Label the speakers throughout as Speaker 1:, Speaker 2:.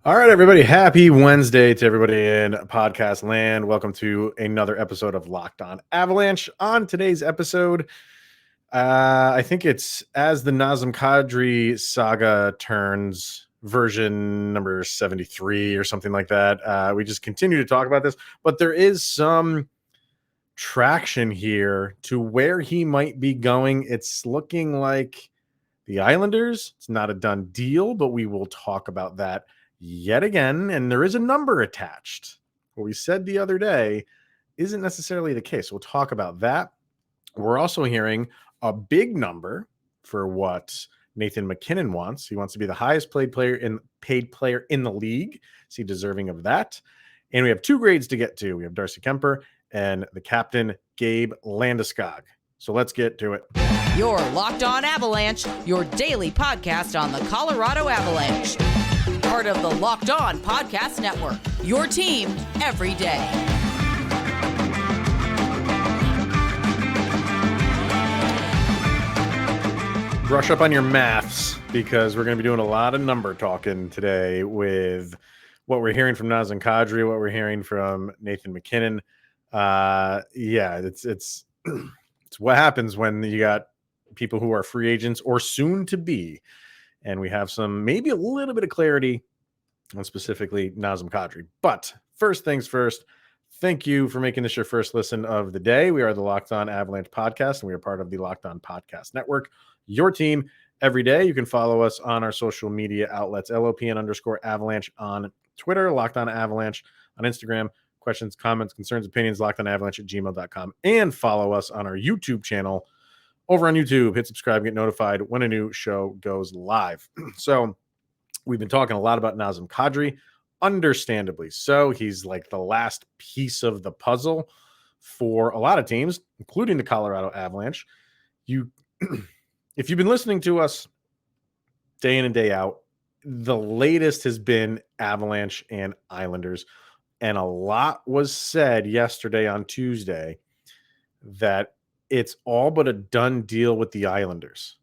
Speaker 1: All right, everybody. Happy Wednesday to everybody in podcast land. Welcome to another episode of Locked On Avalanche. On today's episode, I think it's as the Nazem Kadri saga turns version number 73 or something like that. We just continue to talk about this, but there is some traction here to where he might be going. It's looking like the Islanders. It's not a done deal, but we will talk about that yet again. And there is a number attached. What we said the other day isn't necessarily the case. We'll talk about that. We're also hearing a big number for what Nathan MacKinnon wants. He wants to be the highest paid player in the league. Is he deserving of that? And we have two grades to get to. We have Darcy Kuemper and the captain, Gabe Landeskog. So let's get to it.
Speaker 2: You're Locked On Avalanche, your daily podcast on the Colorado Avalanche. Part of the Locked On Podcast Network, your team every day.
Speaker 1: Brush up on your maths because we're going to be doing a lot of number talking today with what we're hearing from Nazem Kadri, what we're hearing from Nathan MacKinnon. It's what happens when you got people who are free agents or soon to be. And we have maybe a little bit of clarity on specifically Nazem Kadri. But first things first, thank you for making this your first listen of the day. We are the Locked On Avalanche podcast, and we are part of the Locked On Podcast Network, your team every day. You can follow us on our social media outlets, LOPN_Avalanche on Twitter, Locked On Avalanche on Instagram. Questions, comments, concerns, opinions, lockedonavalanche@gmail.com, and follow us on our YouTube channel over on YouTube. Hit subscribe, get notified when a new show goes live. So we've been talking a lot about Nazem Kadri, understandably so. He's like the last piece of the puzzle for a lot of teams, including the Colorado Avalanche. If you've been listening to us day in and day out, the latest has been Avalanche and Islanders. And a lot was said yesterday on Tuesday that it's all but a done deal with the Islanders.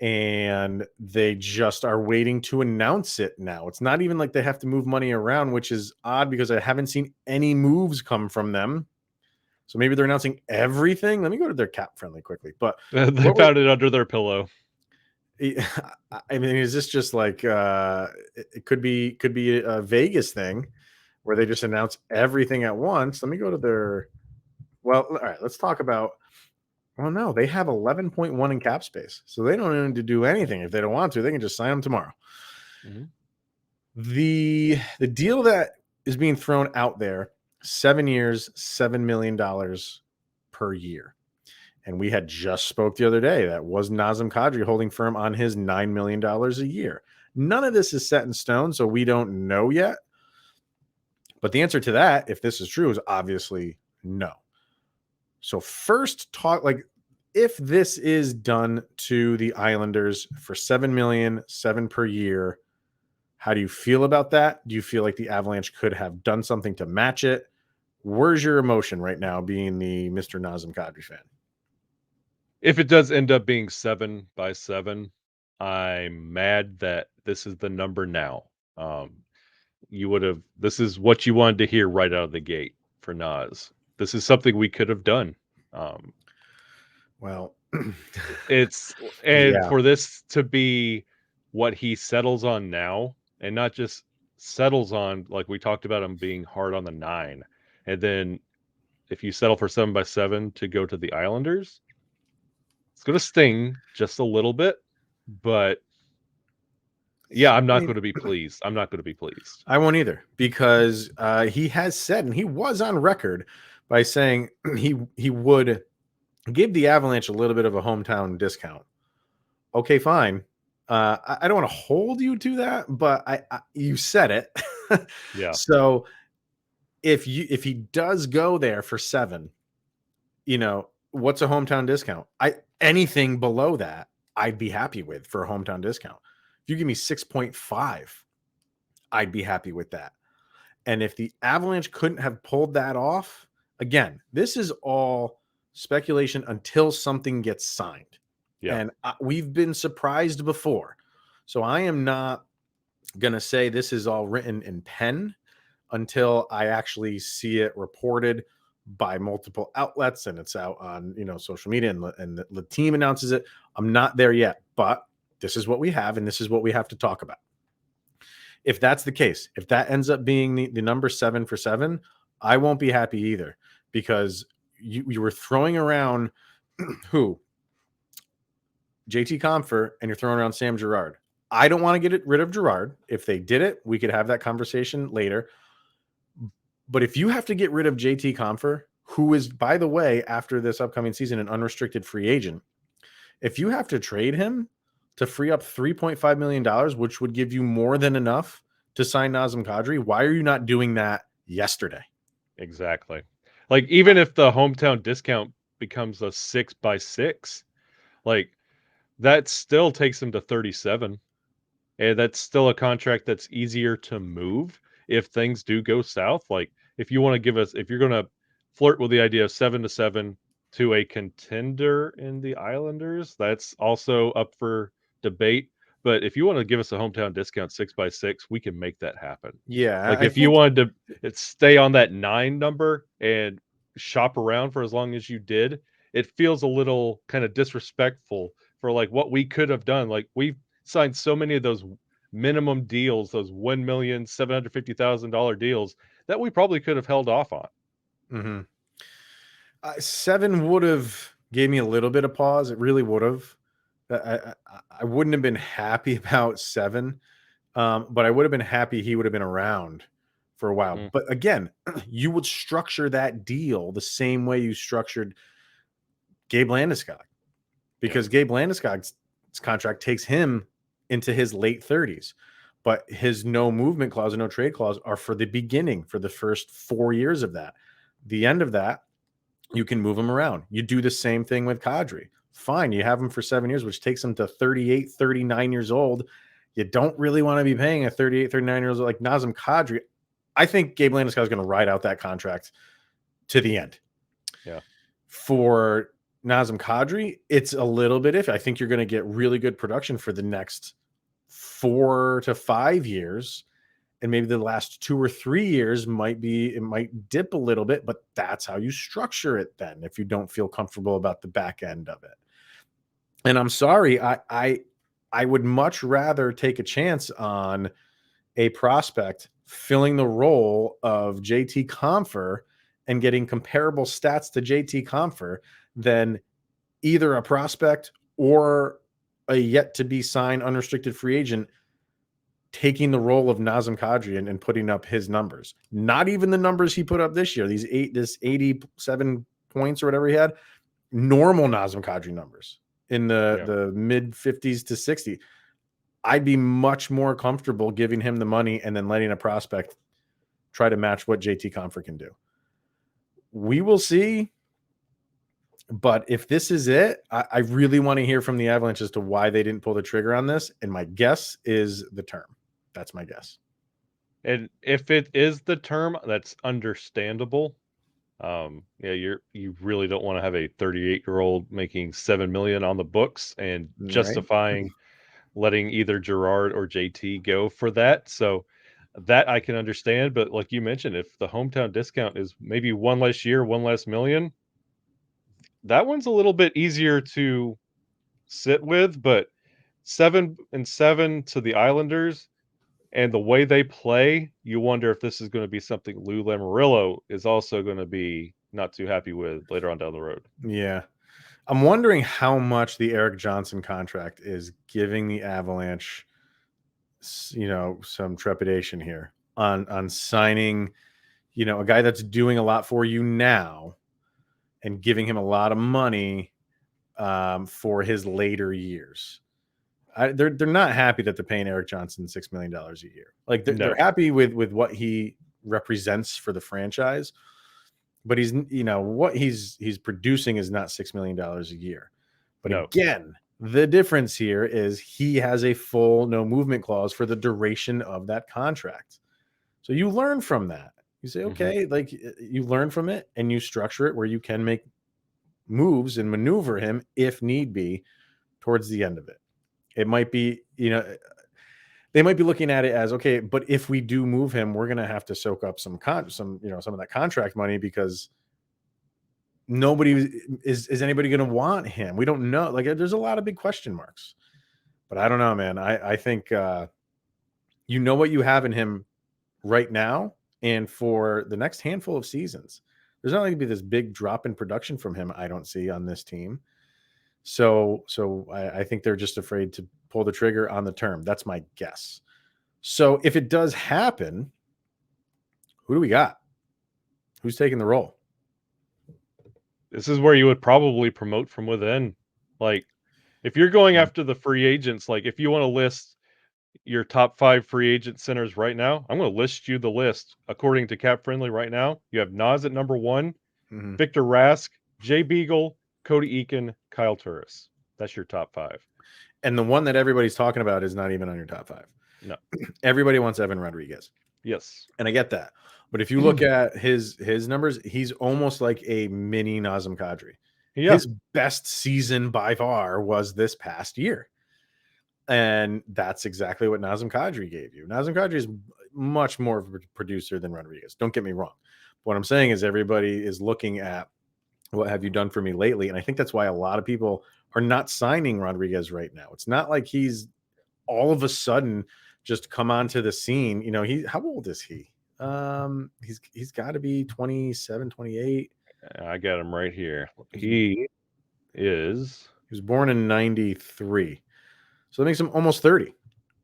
Speaker 1: And they just are waiting to announce it now. It's not even like they have to move money around, which is odd because I haven't seen any moves come from them. So maybe they're announcing everything. Let me go to their cap friendly quickly. But
Speaker 3: they found it under their pillow.
Speaker 1: I mean, is this just like it could be a Vegas thing where they just announce everything at once? Let me go to their. Well, all right, let's talk about. Well, no, they have 11.1 in cap space, so they don't need to do anything. If they don't want to, they can just sign them tomorrow. Mm-hmm. The deal that is being thrown out there, 7 years, $7 million per year. And we had just spoke the other day. That was Nazem Kadri holding firm on his $9 million a year. None of this is set in stone, so we don't know yet. But the answer to that, if this is true, is obviously no. So first talk, like if this is done to the Islanders for $7 million, 7 per year, how do you feel about that? Do you feel like the Avalanche could have done something to match it? Where's your emotion right now being the Mr. Nazem Kadri fan?
Speaker 3: If it does end up being 7 by 7, I'm mad that this is the number now. This is what you wanted to hear right out of the gate for Naz. This is something we could have done.
Speaker 1: Well,
Speaker 3: for this to be what he settles on now, and not just settles on, like we talked about him being hard on the 9. And then if you settle for 7 by 7 to go to the Islanders, it's going to sting just a little bit, but yeah, I'm not going to be pleased. I'm not going to be pleased.
Speaker 1: I won't either, because he has said, and he was on record by saying he would give the Avalanche a little bit of a hometown discount. Okay, fine. I don't want to hold you to that, but you said it.
Speaker 3: Yeah.
Speaker 1: So if he does go there for 7, what's a hometown discount? Anything below that, I'd be happy with for a hometown discount. If you give me 6.5, I'd be happy with that. And if the Avalanche couldn't have pulled that off, again, this is all speculation until something gets signed. Yeah. And we've been surprised before. So I am not going to say this is all written in pen until I actually see it reported by multiple outlets and it's out on, social media and the team announces it. I'm not there yet, but this is what we have and this is what we have to talk about. If that's the case, if that ends up being the number 7 for 7, I won't be happy either, because you were throwing around who? JT Compher, and you're throwing around Sam Girard. I don't want to get rid of Girard. If they did it, we could have that conversation later. But if you have to get rid of JT Compher, who is, by the way, after this upcoming season, an unrestricted free agent, if you have to trade him to free up $3.5 million, which would give you more than enough to sign Nazem Kadri, why are you not doing that yesterday?
Speaker 3: Exactly. Like, even if the hometown discount becomes a 6x6, like, that still takes him to 37. And that's still a contract that's easier to move if things do go south. Like, if you want to if you're going to flirt with the idea of 7-7 to a contender in the Islanders, that's also up for debate. But if you want to give us a hometown discount 6x6, we can make that happen.
Speaker 1: Yeah.
Speaker 3: Like, if you wanted to stay on that 9 number and shop around for as long as you did, it feels a little kind of disrespectful for like what we could have done. Like, we've signed so many of those minimum deals, those $1,750,000 deals that we probably could have held off on.
Speaker 1: Mm-hmm. 7 would have gave me a little bit of pause. It really would have. I wouldn't have been happy about 7, but I would have been happy he would have been around for a while. But again, you would structure that deal the same way you structured Gabe Landeskog, because Gabe Landeskog's contract takes him into his late 30s, but his no movement clause and no trade clause are for the beginning, for the first 4 years of that. The end of that, you can move him around. You do the same thing with Kadri. Fine, you have him for 7 years, which takes him to 38, 39 years old. You don't really want to be paying a 38, 39 years old like Nazem Kadri. I think Gabe Landeskog is going to ride out that contract to the end.
Speaker 3: Yeah.
Speaker 1: For Nazem Kadri, it's a little bit iffy. I think you're going to get really good production for the next 4 to 5 years. And maybe the last 2 or 3 years might dip a little bit, but that's how you structure it then, if you don't feel comfortable about the back end of it. And I'm sorry, I would much rather take a chance on a prospect filling the role of JT Compher and getting comparable stats to JT Compher than either a prospect or a yet to be signed unrestricted free agent taking the role of Nazem Kadri and putting up his numbers. Not even the numbers he put up this year, this 87 points or whatever he had, normal Nazem Kadri numbers in the mid 50s to 60. I'd be much more comfortable giving him the money and then letting a prospect try to match what JT Compher can do. We will see. But if this is it, I really want to hear from the Avalanche as to why they didn't pull the trigger on this. And my guess is the term. That's my guess.
Speaker 3: And if it is the term, that's understandable. You really don't want to have a 38-year-old making $7 million on the books and justifying letting either Girard or JT go for that. So that I can understand. But like you mentioned, if the hometown discount is maybe 1 less year, 1 less million, that one's a little bit easier to sit with. But 7-7 to the Islanders, and the way they play, you wonder if this is going to be something Lou Lamoriello is also going to be not too happy with later on down the road.
Speaker 1: Yeah. I'm wondering how much the Eric Johnson contract is giving the Avalanche, some trepidation here on signing, a guy that's doing a lot for you now and giving him a lot of money for his later years. They're not happy that they're paying Eric Johnson $6 million a year. Like they're happy with what he represents for the franchise, but he's what he's producing is not $6 million a year. But again, the difference here is he has a full no movement clause for the duration of that contract. So you learn from that. You say, okay, like you learn from it and you structure it where you can make moves and maneuver him if need be towards the end of it. It might be, they might be looking at it as, okay, but if we do move him, we're going to have to soak up some of that contract money because nobody is anybody going to want him? We don't know. Like, there's a lot of big question marks, but I don't know, man. I think you know what you have in him right now, and for the next handful of seasons, there's not going to be this big drop in production from him. I don't see on this team. So I think they're just afraid to pull the trigger on the term. That's my guess. So if it does happen, who do we got? Who's taking the role?
Speaker 3: This is where you would probably promote from within. Like, if you're going after the free agents, like if you want to list your top 5 free agent centers right now, I'm going to list you the list according to Cap Friendly right now. You have Nas at number 1, Victor Rask, Jay Beagle, Cody Eakin, Kyle Turris. That's your top 5.
Speaker 1: And the one that everybody's talking about is not even on your top 5.
Speaker 3: No.
Speaker 1: Everybody wants Evan Rodriguez.
Speaker 3: Yes.
Speaker 1: And I get that. But if you look at his numbers, he's almost like a mini Nazem Kadri.
Speaker 3: Yeah.
Speaker 1: His best season by far was this past year. And that's exactly what Nazem Kadri gave you. Nazem Kadri is much more of a producer than Rodriguez. Don't get me wrong. What I'm saying is everybody is looking at what have you done for me lately? And I think that's why a lot of people are not signing Rodriguez right now. It's not like he's all of a sudden just come onto the scene. You know, how old is he? He's got to be 27, 28.
Speaker 3: I got him right here. He
Speaker 1: was born in 93. So that makes him almost 30.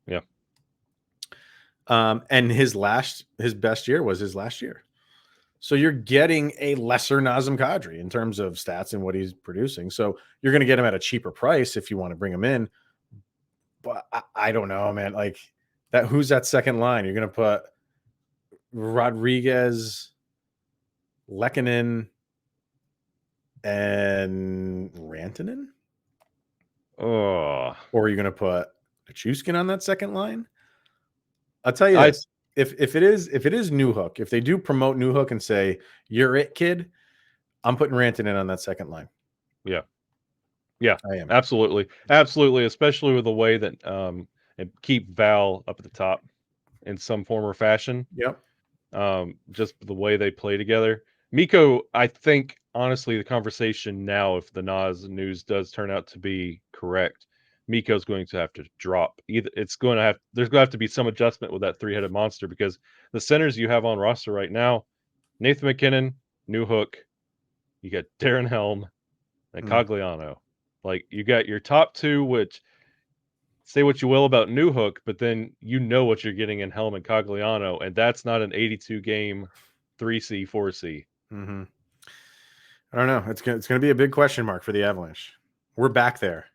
Speaker 3: Yeah.
Speaker 1: And his best year was his last year. So you're getting a lesser Nazem Kadri in terms of stats and what he's producing. So you're going to get him at a cheaper price if you want to bring him in. But I don't know, man. Like that, who's that second line? You're going to put Rodriguez, MacKinnon, and Rantanen?
Speaker 3: Oh.
Speaker 1: Or are you going to put Chuskin on that second line? I'll tell you this. If it is Newhook, if they do promote Newhook and say, you're it, kid, I'm putting Rantanen on that second line.
Speaker 3: Yeah. Yeah,
Speaker 1: I am.
Speaker 3: Absolutely. Absolutely. Especially with the way that and keep Val up at the top in some form or fashion.
Speaker 1: Yep.
Speaker 3: Just the way they play together. Mikko, I think, honestly, the conversation now, if the Nas news does turn out to be correct, Mikko's going to have to drop. There's going to have to be some adjustment with that 3-headed monster because the centers you have on roster right now, Nathan MacKinnon, Newhook, you got Darren Helm, and Cogliano. Like, you got your top 2, which say what you will about Newhook, but then you know what you're getting in Helm and Cogliano, and that's not an 82-game 3C, 4C.
Speaker 1: Mm-hmm. I don't know. It's going to be a big question mark for the Avalanche. We're back there.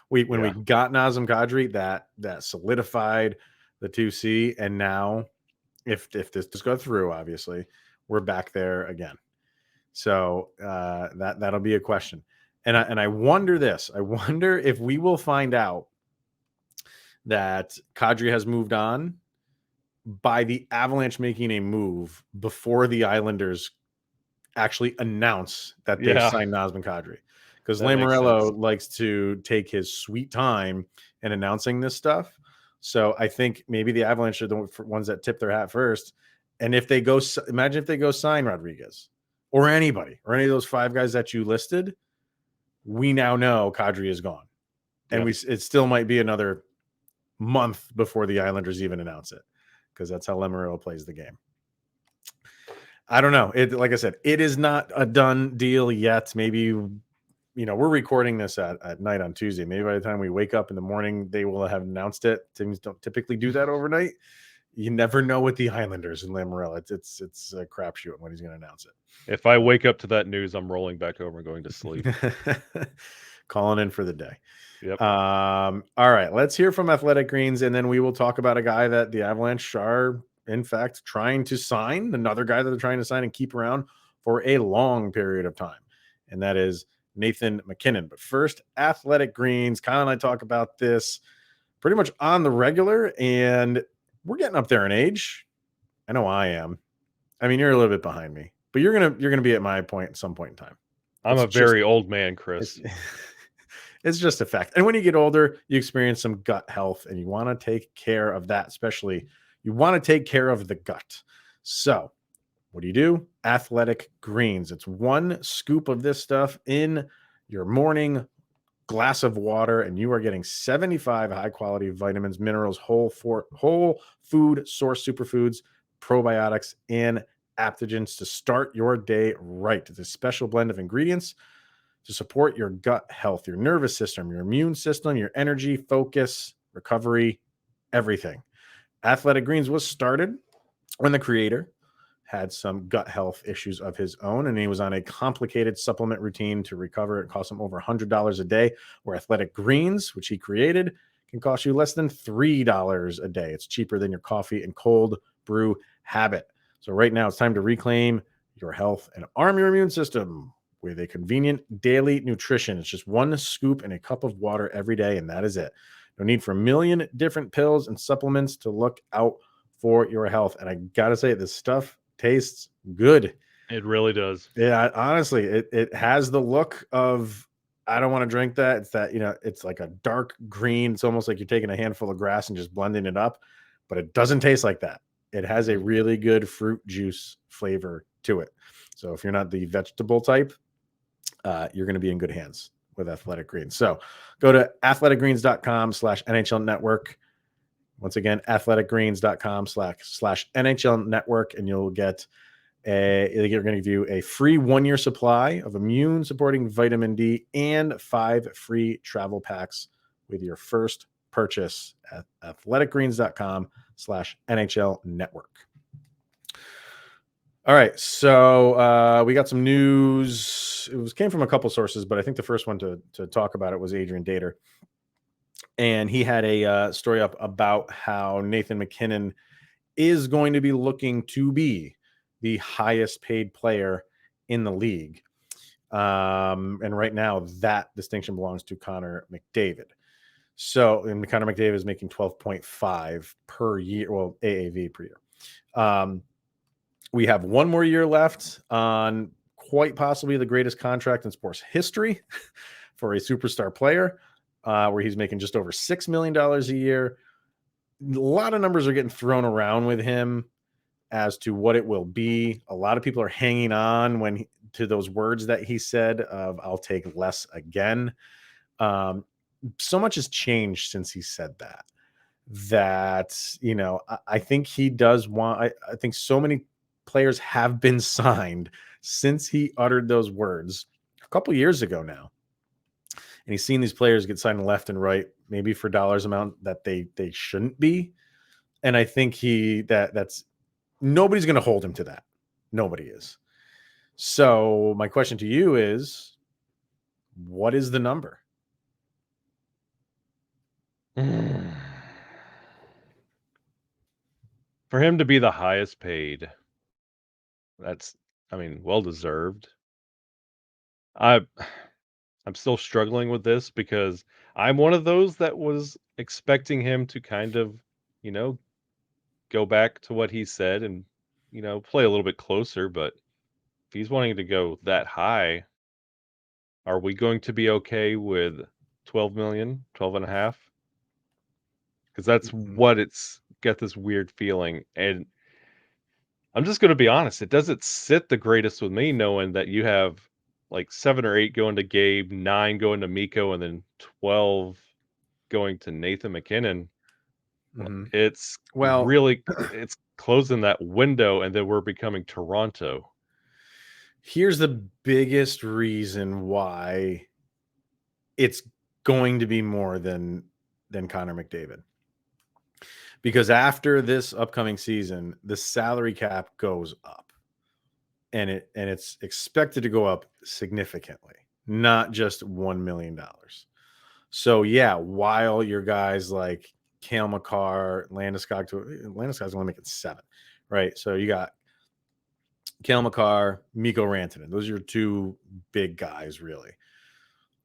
Speaker 1: When we got Nazem Kadri, that solidified the 2C, and now if this does go through, obviously, we're back there again. So that'll be a question. And I wonder this. I wonder if we will find out that Kadri has moved on by the Avalanche making a move before the Islanders actually announce that they signed Nazem Kadri. Because Lamoriello likes to take his sweet time in announcing this stuff. So I think maybe the Avalanche are the ones that tip their hat first. And if they go, imagine if they go sign Rodriguez or anybody or any of those 5 guys that you listed, we now know Kadri is gone. And it still might be another month before the Islanders even announce it, because that's how Lamoriello plays the game. I don't know. Like I said, it is not a done deal yet. Maybe, we're recording this at night on Tuesday. Maybe by the time we wake up in the morning, they will have announced it. Teams don't typically do that overnight. You never know with the Islanders and Lamoriello. It's a crapshoot when he's going to announce it.
Speaker 3: If I wake up to that news, I'm rolling back over and going to sleep.
Speaker 1: Calling in for the day.
Speaker 3: Yep.
Speaker 1: All right. Let's hear from Athletic Greens, and then we will talk about a guy that the Avalanche are, in fact, trying to sign, another guy that they're trying to sign and keep around for a long period of time. And that is Nathan MacKinnon. But first, Athletic Greens. Kyle and I talk about this pretty much on the regular, and we're getting up there in age. I know I am. I mean, you're a little bit behind me, but you're gonna be at my point at some point in time.
Speaker 3: I'm a very old man, Chris.
Speaker 1: It's just a fact. And when you get older, you experience some gut health, and you want to take care of that. Especially, you want to take care of the gut. So what do? Athletic Greens. It's 1 scoop of this stuff in your morning glass of water, and you are getting 75 high quality vitamins, minerals, whole food source superfoods, probiotics, and adaptogens to start your day right. It's a special blend of ingredients to support your gut health, your nervous system, your immune system, your energy, focus, recovery, everything. Athletic Greens was started when the creator had some gut health issues of his own, and he was on a complicated supplement routine to recover. It cost him over $100 a day, where Athletic Greens, which he created, can cost you less than $3 a day. It's cheaper than your coffee and cold brew habit. So right now it's time to reclaim your health and arm your immune system with a convenient daily nutrition. It's just 1 scoop in a cup of water every day, and that is it. No need for a million different pills and supplements to look out for your health. And I gotta say, this stuff tastes good.
Speaker 3: It really does.
Speaker 1: Yeah, honestly, it has the look of, I don't want to drink that. It's that, it's like a dark green. It's almost like you're taking a handful of grass and just blending it up, but it doesn't taste like that. It has a really good fruit juice flavor to it. So if you're not the vegetable type, you're going to be in good hands with Athletic Greens. So go to athleticgreens.com/NHL network. Once again, athleticgreens.com/NHL network, and you'll get you're going to give you a free 1-year supply of immune supporting vitamin D and 5 free travel packs with your first purchase at athleticgreens.com/NHL network. All right. So we got some news. It came from a couple sources, but I think the first one to talk about it was Adrian Dater. And he had a story up about how Nathan MacKinnon is going to be looking to be the highest paid player in the league. And right now, that distinction belongs to Connor McDavid. So, and Connor McDavid is making 12.5 per year, well, AAV per year. We have 1 more year left on quite possibly the greatest contract in sports history for a superstar player. Where he's making just over $6 million a year. A lot of numbers are getting thrown around with him as to what it will be. A lot of people are hanging on to those words that he said of, "I'll take less again." So much has changed since he said that. I think he does want. I think so many players have been signed since he uttered those words a couple years ago now. And he's seen these players get signed left and right, maybe for dollars amount that they shouldn't be. And I think that's nobody's going to hold him to that. Nobody is. So my question to you is, what is the number?
Speaker 3: For him to be the highest paid, well deserved. I'm still struggling with this because I'm one of those that was expecting him to kind of, go back to what he said and, play a little bit closer. But if he's wanting to go that high, are we going to be okay with 12 million, 12 and a half? Because that's what it's got this weird feeling. And I'm just going to be honest. It doesn't sit the greatest with me knowing that you have like 7 or 8 going to Gabe, 9 going to Mikko, and then 12 going to Nathan MacKinnon.
Speaker 1: Mm-hmm.
Speaker 3: It's closing that window, and then we're becoming Toronto.
Speaker 1: Here's the biggest reason why it's going to be more than Connor McDavid. Because after this upcoming season, the salary cap goes up. And it's expected to go up significantly, not just $1 million. So yeah, while your guys like Cale Makar, Landeskog's only making 7, right? So you got Cale Makar, Mikko Rantanen. Those are your 2 big guys, really.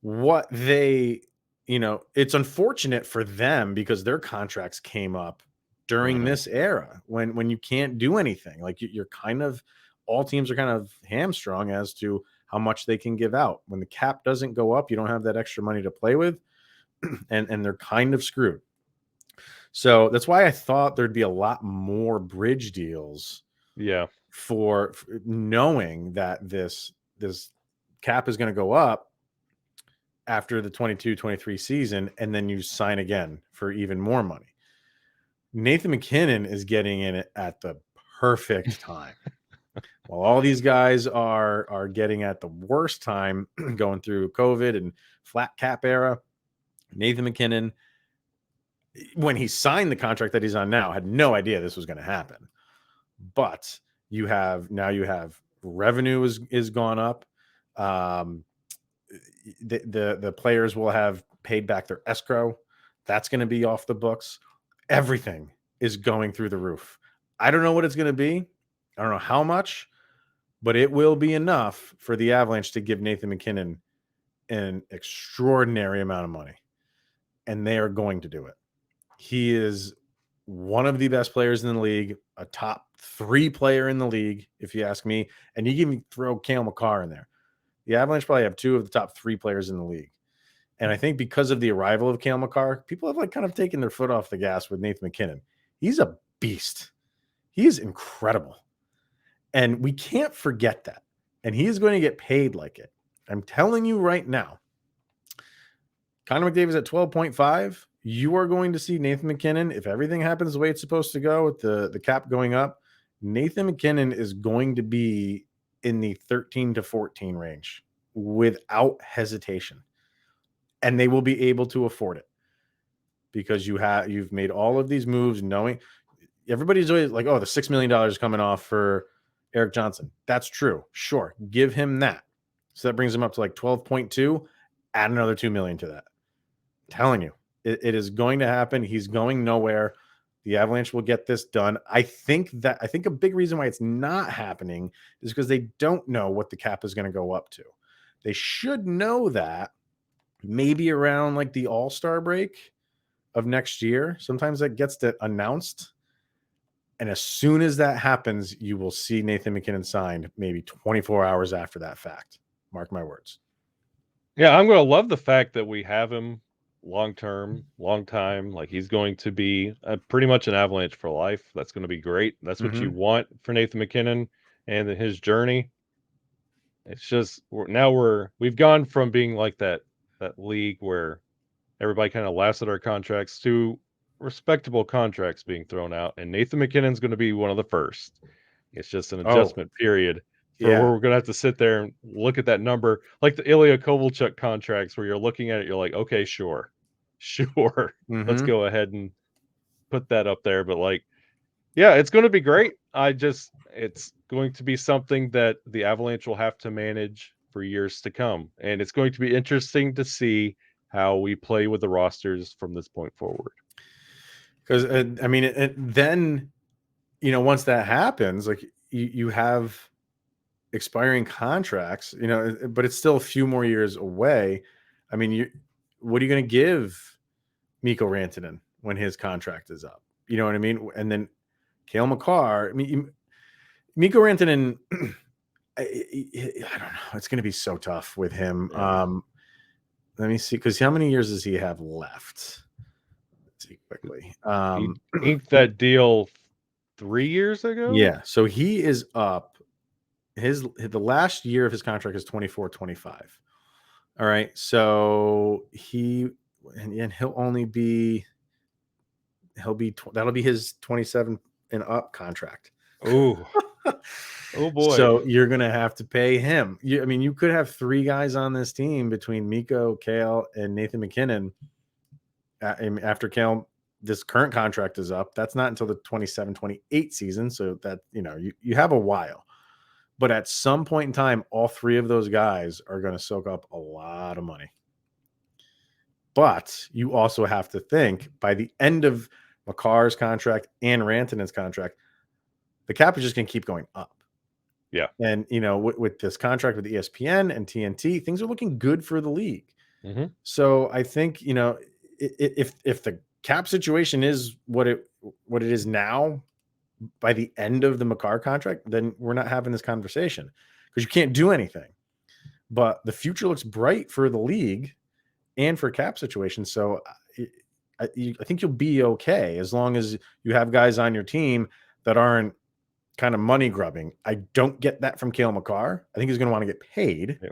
Speaker 1: What they, it's unfortunate for them because their contracts came up during this era when you can't do anything. Like you're kind of, all teams are kind of hamstrung as to how much they can give out. When the cap doesn't go up, you don't have that extra money to play with, and they're kind of screwed. So that's why I thought there'd be a lot more bridge deals.
Speaker 3: Yeah.
Speaker 1: For knowing that this cap is going to go up after the 22-23 season, and then you sign again for even more money. Nathan MacKinnon is getting in it at the perfect time. While all these guys are getting at the worst time, going through COVID and flat cap era, Nathan MacKinnon, when he signed the contract that he's on now, had no idea this was going to happen. But you have revenue is gone up. The players will have paid back their escrow. That's going to be off the books. Everything is going through the roof. I don't know what it's going to be. I don't know how much, but it will be enough for the Avalanche to give Nathan MacKinnon an extraordinary amount of money, and they are going to do it. He is one of the best players in the league, a top 3 player in the league, if you ask me. And you even throw Cale Makar in there. The Avalanche probably have 2 of the top 3 players in the league. And I think because of the arrival of Cale Makar, people have like kind of taken their foot off the gas with Nathan MacKinnon. He's a beast. He is incredible. And we can't forget that. And he is going to get paid like it. I'm telling you right now, Connor McDavid at 12.5. You are going to see Nathan MacKinnon, if everything happens the way it's supposed to go with the cap going up, Nathan MacKinnon is going to be in the 13 to 14 range without hesitation. And they will be able to afford it because you've made all of these moves knowing everybody's always like, oh, the $6 million is coming off for Eric Johnson. That's true. Sure. Give him that. So that brings him up to like 12.2. Add another $2 million to that. I'm telling you. It is going to happen. He's going nowhere. The Avalanche will get this done. I think a big reason why it's not happening is because they don't know what the cap is going to go up to. They should know that maybe around like the All-Star break of next year. Sometimes that gets announced. And as soon as that happens, you will see Nathan MacKinnon signed maybe 24 hours after that fact. Mark my words.
Speaker 3: Yeah, I'm going to love the fact that we have him long time. Like he's going to be pretty much an Avalanche for life. That's going to be great. That's what you want for Nathan MacKinnon and his journey. It's just we've gone from being like that league where everybody kind of laughs at our contracts to respectable contracts being thrown out, and Nathan MacKinnon's going to be one of the first. It's just an adjustment period where we're going to have to sit there and look at that number, like the Ilya Kovalchuk contracts, where you're looking at it, you're like, okay, sure, let's go ahead and put that up there. But like, yeah, it's going to be great. It's going to be something that the Avalanche will have to manage for years to come, and it's going to be interesting to see how we play with the rosters from this point forward.
Speaker 1: Because I mean, then once that happens, like you have expiring contracts, but it's still a few more years away. I mean, what are you going to give Mikko Rantanen when his contract is up? You know what I mean? And then Cale Makar. I mean, Mikko Rantanen. I don't know. It's going to be so tough with him. Yeah. Let me see, because how many years does he have left? Let's see quickly.
Speaker 3: He inked that deal 3 years ago.
Speaker 1: Yeah, so he is up. The last year of his contract is 24-25. All right, so he'll be that'll be his 27 and up contract.
Speaker 3: Oh boy.
Speaker 1: So you're gonna have to pay him. You could have 3 guys on this team between Mikko, Cale, and Nathan MacKinnon. After Cale, this current contract is up. That's not until the 27-28 season. So that you have a while. But at some point in time, all 3 of those guys are going to soak up a lot of money. But you also have to think by the end of Makar's contract and Rantanen's contract, the cap is just going to keep going up.
Speaker 3: Yeah.
Speaker 1: And, with this contract with ESPN and TNT, things are looking good for the league.
Speaker 3: Mm-hmm.
Speaker 1: So I think, if the cap situation is what it is now, by the end of the Makar contract, then we're not having this conversation because you can't do anything. but the future looks bright for the league and for cap situation. So I think you'll be okay as long as you have guys on your team that aren't kind of money grubbing. I don't get that from Cale Makar. I think he's going to want to get paid.
Speaker 3: Yeah.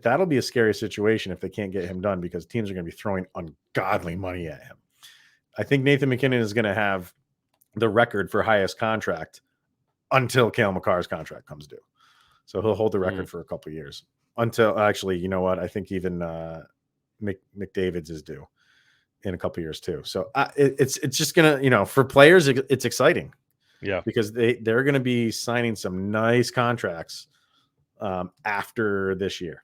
Speaker 1: That'll be a scary situation if they can't get him done because teams are going to be throwing ungodly money at him. I think Nathan MacKinnon is going to have the record for highest contract until Cale Makar's contract comes due. So he'll hold the record for a couple of years until actually, you know what? I think even McDavid's is due in a couple of years too. So it's just going to, for players, it's exciting.
Speaker 3: Yeah.
Speaker 1: Because they're going to be signing some nice contracts after this year.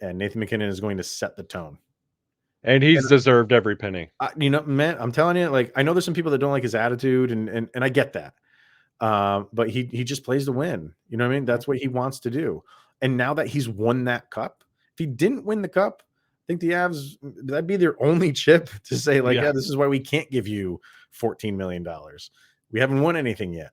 Speaker 1: And Nathan MacKinnon is going to set the tone.
Speaker 3: And he's deserved every penny.
Speaker 1: Man, I'm telling you, like, I know there's some people that don't like his attitude, and I get that. But he just plays to win. You know what I mean? That's what he wants to do. And now that he's won that cup, if he didn't win the cup, I think the Avs, that'd be their only chip to say, like, yeah, this is why we can't give you $14 million. We haven't won anything yet.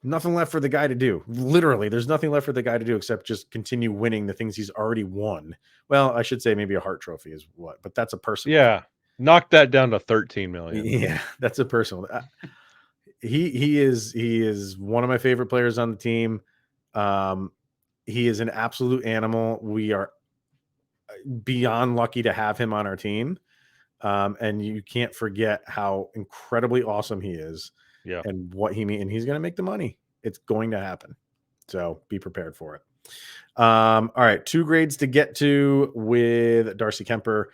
Speaker 1: Nothing left for the guy to do. Literally, there's nothing left for the guy to do except just continue winning the things he's already won. Well, I should say maybe a Hart Trophy is what, but that's a personal.
Speaker 3: Yeah, knock that down to 13 million.
Speaker 1: Yeah, that's a personal. He is one of my favorite players on the team. He is an absolute animal. We are beyond lucky to have him on our team. And you can't forget how incredibly awesome he is.
Speaker 3: Yeah.
Speaker 1: And what he means, and he's going to make the money. It's going to happen. So be prepared for it. All right. 2 grades to get to with Darcy Kuemper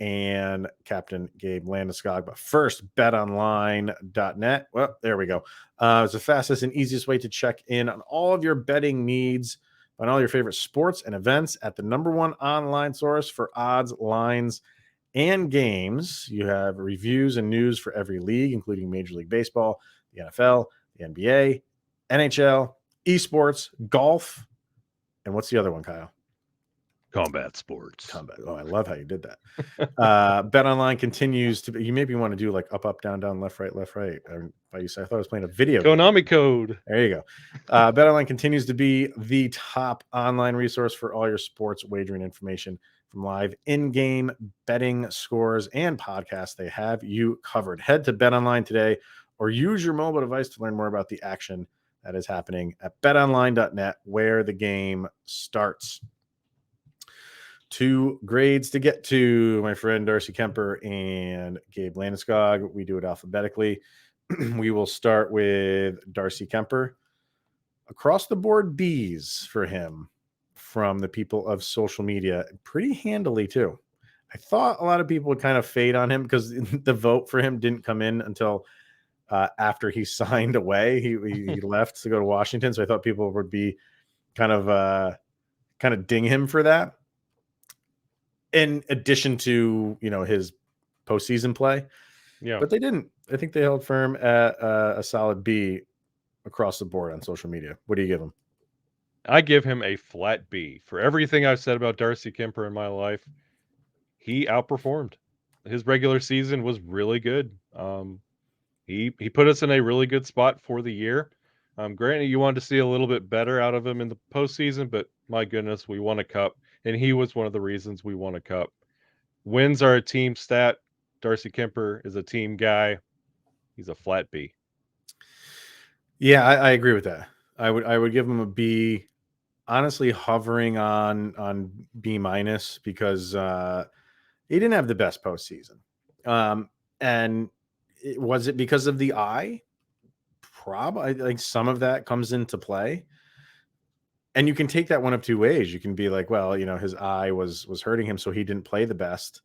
Speaker 1: and Captain Gabe Landeskog. But first, betonline.net. Well, there we go. It's the fastest and easiest way to check in on all of your betting needs on all your favorite sports and events at the #1 online source for odds, lines, and games. You have reviews and news for every league, including Major League Baseball, the NFL, the NBA, NHL, esports, golf, and what's the other one, Kyle?
Speaker 3: Combat sports.
Speaker 1: Combat. Oh, I love how you did that. BetOnline continues to be. You maybe want to do like up, left, left, right. I thought I was playing a video
Speaker 3: Konami
Speaker 1: game.
Speaker 3: code.
Speaker 1: There you go. BetOnline continues to be the top online resource for all your sports wagering information. From live in-game betting scores and podcasts, they have you covered. Head to BetOnline today or use your mobile device to learn more about the action that is happening at betonline.net, where the game starts. 2 grades to get to, my friend Darcy Kuemper and Gabe Landeskog. We do it alphabetically. We will start with Darcy Kuemper. Across the board B's for him from the people of social media, pretty handily too. I thought a lot of people would kind of fade on him because the vote for him didn't come in until after he signed away. He left to go to Washington, so I thought people would be kind of ding him for that. In addition to his postseason play, but they didn't. I think they held firm at a solid B across the board on social media. What do you give him?
Speaker 3: I give him a flat B. For everything I've said about Darcy Kuemper in my life, he outperformed. His regular season was really good. He put us in a really good spot for the year. Granted, you wanted to see a little bit better out of him in the postseason, but my goodness, we won a cup, and he was one of the reasons we won a cup. Wins are a team stat. Darcy Kuemper is a team guy. He's a flat B.
Speaker 1: Yeah, I agree with that. I would give him a B. Honestly, hovering on B- because he didn't have the best postseason. And was it because of the eye? Probably. I think some of that comes into play. And you can take that one of 2 ways. You can be like, well, his eye was hurting him, so he didn't play the best.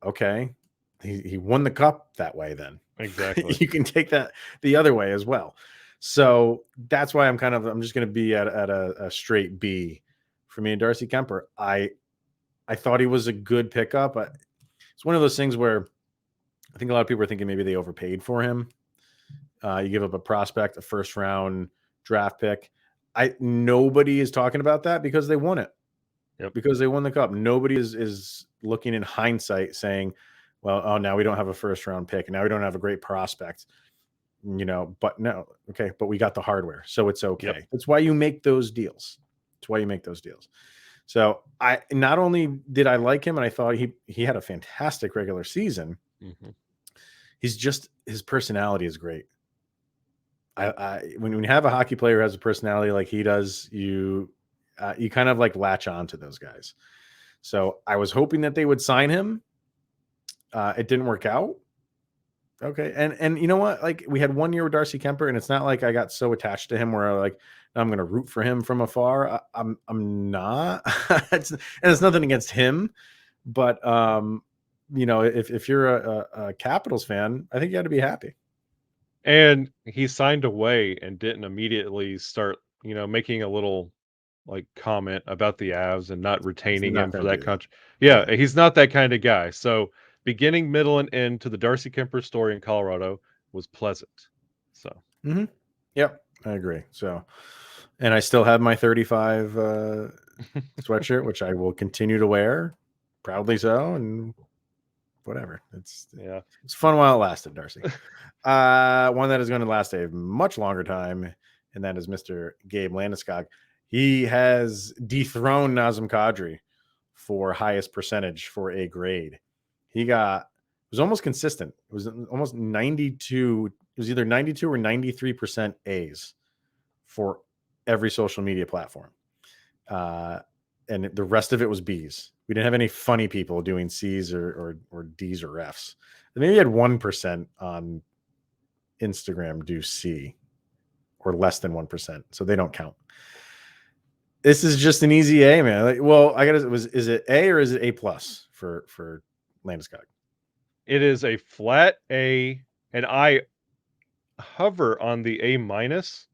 Speaker 1: Okay. He won the cup that way then.
Speaker 3: Exactly.
Speaker 1: You can take that the other way as well. So that's why I'm just going to be at a straight B for me and Darcy Kuemper. I thought he was a good pickup. It's one of those things where I think a lot of people are thinking maybe they overpaid for him. You give up a prospect, a first round draft pick. Nobody is talking about that because they won it.
Speaker 3: Yep.
Speaker 1: Because they won the cup. Nobody is looking in hindsight saying, well, now we don't have a first round pick and now we don't have a great prospect. but no, okay, but we got the hardware, so it's okay.
Speaker 3: Yep.
Speaker 1: That's why you make those deals. So I not only did I like him, and I thought he had a fantastic regular season.
Speaker 3: Mm-hmm.
Speaker 1: His personality is great. When you have a hockey player who has a personality like he does, you kind of like latch on to those guys. So I was hoping that they would sign him. It didn't work out. Okay. And you know what? Like, we had 1 year with Darcy Kuemper, and it's not like I got so attached to him where I'm going to root for him from afar. I'm not. And it's nothing against him, but if you're a Capitals fan, I think you got to be happy.
Speaker 3: And he signed away and didn't immediately start, making a little like comment about the Avs and not retaining him for that country. Yeah, he's not that kind of guy. So beginning, middle, and end to the Darcy Kuemper story in Colorado was pleasant. So
Speaker 1: Yep, I agree. So, and I still have my 35 sweatshirt, which I will continue to wear, proudly so, and whatever. It's fun while it lasted, Darcy. One that is going to last a much longer time, and that is Mr. Gabe Landeskog. He has dethroned Nazem Kadri for highest percentage for a grade. It was almost consistent. It was almost 92. It was either 92 or 93% A's for every social media platform. And the rest of it was B's. We didn't have any funny people doing C's or D's or F's. Maybe had 1% on Instagram do C, or less than 1%. So they don't count. This is just an easy A, man. Is it A or is it A plus for Landeskog?
Speaker 3: It is a flat A, and I hover on the A minus.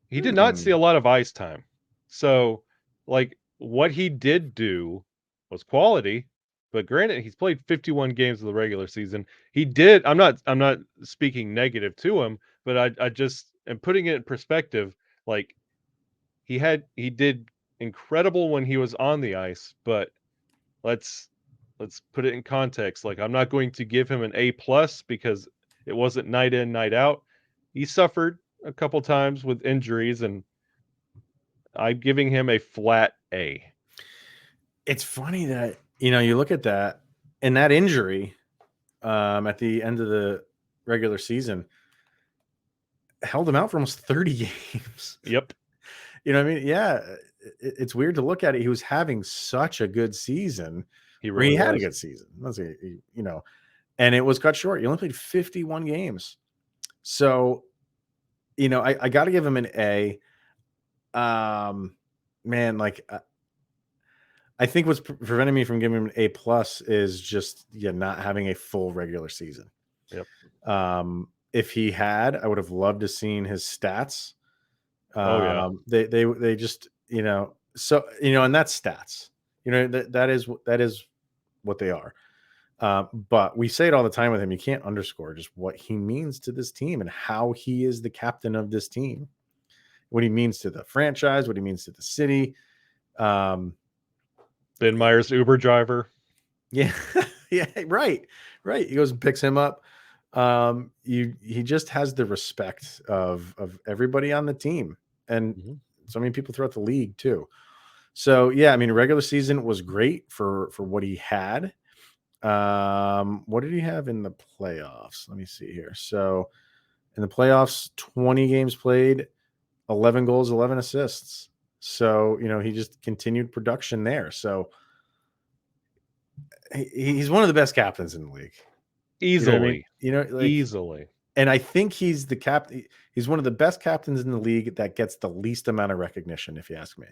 Speaker 3: He did not see a lot of ice time. So, like, what he did do was quality, but granted, he's played 51 games of the regular season. He did. I'm not speaking negative to him, but I just am putting it in perspective. Like, he did incredible when he was on the ice, but let's put it in context. Like, I'm not going to give him an A plus because it wasn't night in, night out. He suffered a couple times with injuries, and I'm giving him a flat A.
Speaker 1: It's funny that, you look at that, and that injury at the end of the regular season held him out for almost 30 games.
Speaker 3: Yep.
Speaker 1: You know what I mean? Yeah. It's weird to look at it. He was having such a good season. He had a good season. And it was cut short. He only played 51 games. So, I got to give him an A. Man, like, I think what's preventing me from giving him an A plus is just not having a full regular season.
Speaker 3: Yep.
Speaker 1: If he had, I would have loved to seen his stats. They just, so, and that's stats, that is what they are. But we say it all the time with him. You can't underscore just what he means to this team and how he is the captain of this team, what he means to the franchise, what he means to the city.
Speaker 3: Ben Meyer's Uber driver.
Speaker 1: Yeah. Yeah. Right. He goes and picks him up. He just has the respect of everybody on the team, and so many people throughout the league too. So yeah, I mean, regular season was great for what he had. What did he have in the playoffs? Let me see here. So in the playoffs, 20 games played, 11 goals, 11 assists. So, he just continued production there. So he's one of the best captains in the league.
Speaker 3: Easily.
Speaker 1: Easily. And I think he's the captain. He's one of the best captains in the league that gets the least amount of recognition, if you ask me.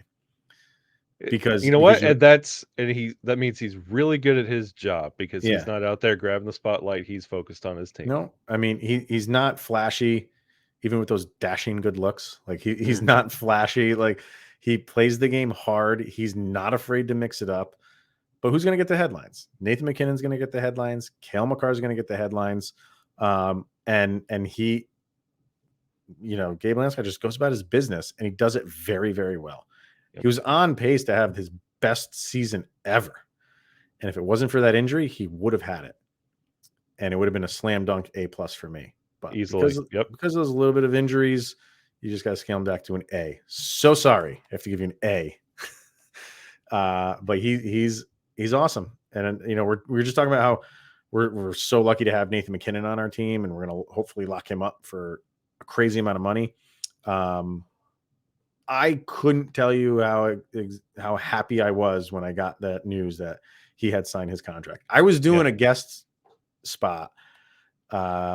Speaker 1: Because
Speaker 3: that means he's really good at his job, because he's not out there grabbing the spotlight. He's focused on his team.
Speaker 1: No, I mean, he's not flashy, even with those dashing good looks. Like he's not flashy. Like, he plays the game hard. He's not afraid to mix it up. But who's going to get the headlines? Nathan MacKinnon's going to get the headlines. Cale Makar's going to get the headlines. And he, Gabe Landeskog just goes about his business, and he does it very, very well. Yep. He was on pace to have his best season ever. And if it wasn't for that injury, he would have had it. And it would have been a slam dunk A plus for me. But
Speaker 3: Easily.
Speaker 1: because there's a little bit of injuries, you just got to scale him back to an A. So sorry, I have to give you an A. But he's awesome. And we're just talking about how we're so lucky to have Nathan MacKinnon on our team, and we're gonna hopefully lock him up for a crazy amount of money. I couldn't tell you how happy I was when I got that news that he had signed his contract. I was doing a guest spot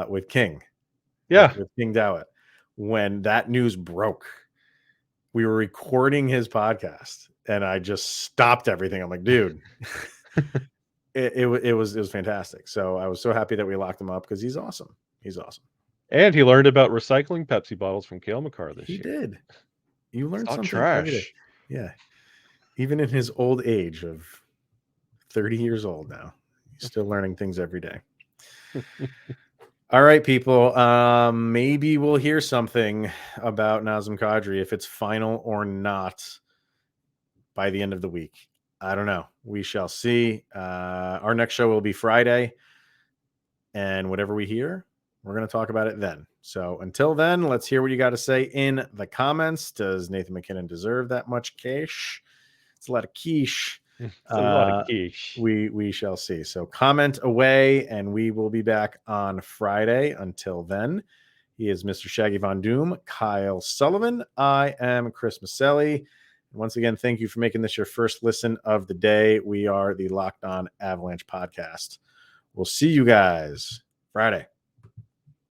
Speaker 1: with King. With King Dowett. When that news broke, we were recording his podcast, and I just stopped everything. I'm like, dude, it was fantastic. So I was so happy that we locked him up because he's awesome. He's awesome.
Speaker 3: And he learned about recycling Pepsi bottles from Cale Makar this year.
Speaker 1: He did. You learned something
Speaker 3: trash.
Speaker 1: every day. Yeah. Even in his old age of 30 years old now, he's still learning things every day. All right, people. Maybe we'll hear something about Nazem Kadri, if it's final or not, by the end of the week. I don't know. We shall see. Our next show will be Friday, and whatever we hear, we're going to talk about it then. So until then, let's hear what you got to say in the comments. Does Nathan MacKinnon deserve that much cash? It's a lot of quiche.
Speaker 3: It's a lot of quiche.
Speaker 1: We shall see. So comment away, and we will be back on Friday. Until then, he is Mr. Shaggy Von Doom, Kyle Sullivan. I am Chris Maselli. And once again, thank you for making this your first listen of the day. We are the Locked On Avalanche podcast. We'll see you guys Friday.